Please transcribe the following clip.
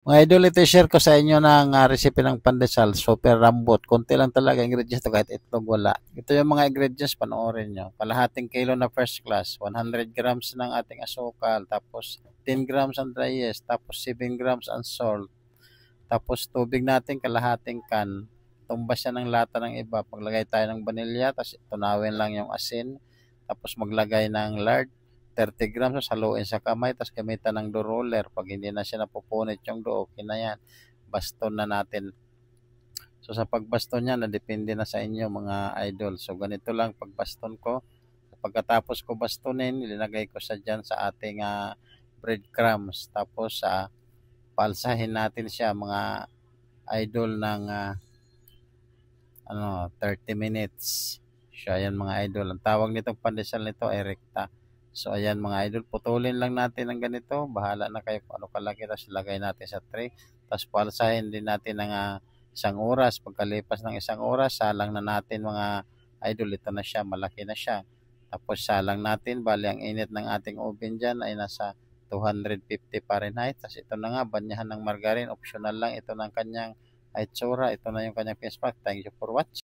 Mga idol, ito share ko sa inyo ng recipe ng pandesal. Super rambot. Konti lang talaga ingredients to kahit itlog wala. Ito yung mga ingredients, panoorin nyo. Kalahating kilo na first class, 100 grams ng ating asukal, tapos 10 grams ang dry yeast, tapos 7 grams ang salt, tapos tubig natin kalahating can. Tumbas siya ng lata ng iba. Maglagay tayo ng vanilya, tapos tunawin lang yung asin. Tapos maglagay ng lard, 30 grams, haluin sa kamay, tapos gamitan ng dough roller. Pag hindi na siya napupunit yung dough, okay na yan. Baston na natin. So sa pagbaston niya, nadepende na sa inyo mga idol. So ganito lang pagbaston ko. Pagkatapos ko bastonin, ilinagay ko sa dyan sa ating breadcrumbs. Tapos palsahin natin siya mga idol ng 30 minutes. So, ayan mga idol. Ang tawag nitong pandesal nito ay rekta. So, ayan mga idol. Putulin lang natin ng ganito. Bahala na kayo kung ano kalaki. Tapos, lagay natin sa tray. Tapos, palsahin din natin ng isang oras. Pagkalipas ng isang oras, salang na natin mga idol. Ito na siya. Malaki na siya. Tapos, salang natin. Bali, ang init ng ating oven dyan ay nasa 250 Fahrenheit. Tapos, ito na nga. Banyahan ng margarine. Optional lang. Ito ng kanyang itsura. Ito na yung kanyang face pack. Thank you for watching.